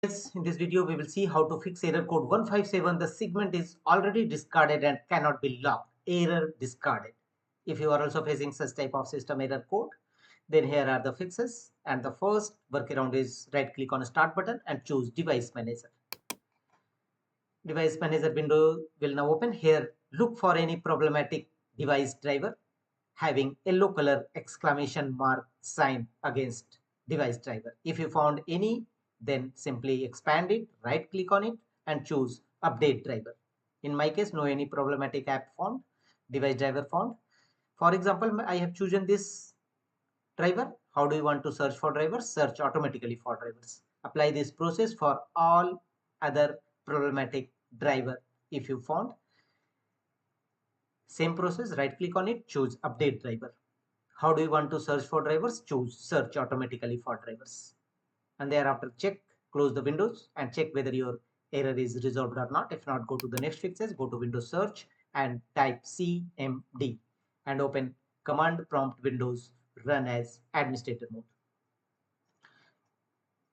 In this video, we will see how to fix error code 157. The segment is already discarded and cannot be logged. Error discarded. If you are also facing such type of system error code, then here are the fixes. And the first workaround is right click on start button and choose device manager. Device manager window will now open. Here, look for any problematic device driver having yellow color exclamation mark sign against device driver. If you found any, then simply expand it, right click on it and choose update driver. In my case, no any problematic app found, device driver found. For example, I have chosen this driver. How do you want to search for drivers? Search automatically for drivers. Apply this process for all other problematic driver if you found. Same process, right click on it, choose update driver. How do you want to search for drivers? Choose search automatically for drivers. And thereafter check, close the windows and check whether your error is resolved or not. If not, go to the next fixes, go to Windows search and type CMD and open command prompt windows, run as administrator mode.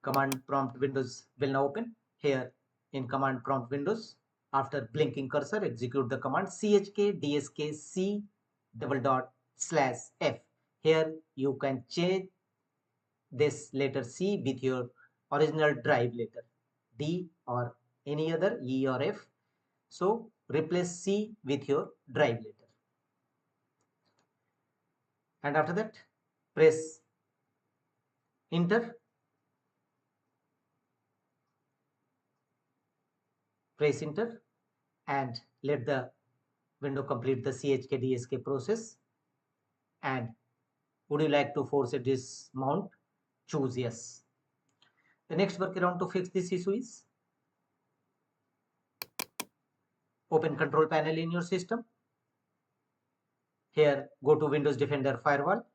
Command prompt windows will now open. Here in command prompt windows, after blinking cursor, execute the command chkdsk c:/f. Here you can change this letter C with your original drive letter D or any other E or F. So replace C with your drive letter. And after that, press enter. Press enter and let the window complete the chkdsk process. And would you like to force a dismount? Choose yes. The next workaround to fix this issue is open control panel in your system. Here go to Windows Defender Firewall.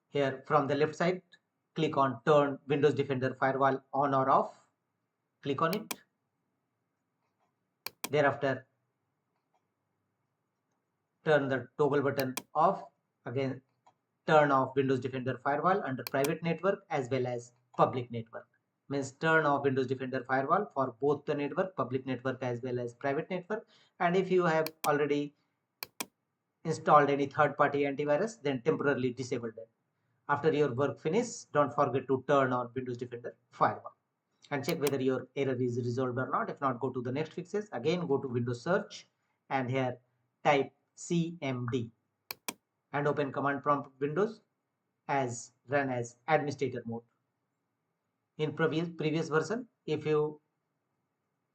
Here from the left side, click on turn Windows Defender Firewall on or off. Click on it. Thereafter, turn the toggle button off. Again, turn off Windows Defender Firewall under private network as well as public network. Means turn off Windows Defender Firewall for both the network, public network as well as private network. And if you have already installed any third-party antivirus, then temporarily disable them. After your work finish, don't forget to turn on Windows Defender Firewall and check whether your error is resolved or not. If not, go to the next fixes. Again, go to Windows search and here type CMD and open command prompt windows as run as administrator mode. In previous version, if you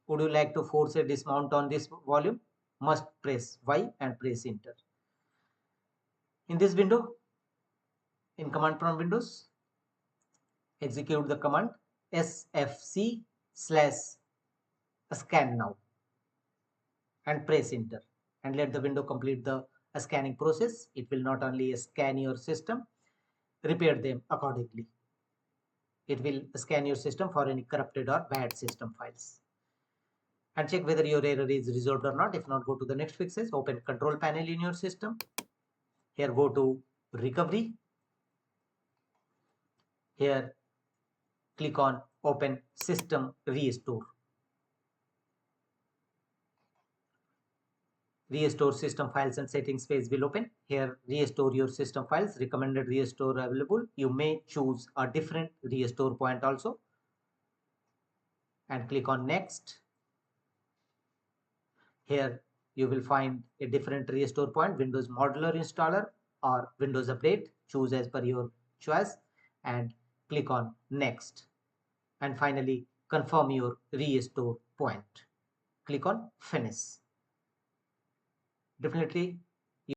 would you like to force a dismount on this volume, must press Y and press enter. In this window, in command prompt windows, execute the command sfc/scan now and press enter and let the window complete the scanning process. It will not only scan your system, repair them accordingly. It will scan your system for any corrupted or bad system files and check whether your error is resolved or not. If not, go to the next fixes. Open control panel in your system. Here go to recovery. Here click on open system restore. Restore system files and settings page will open. Here restore your system files, recommended restore available. You may choose a different restore point also and click on next. Here you will find a different restore point, Windows modular installer or Windows update. Choose as per your choice and click on next. And finally confirm your restore point. Click on finish. Definitely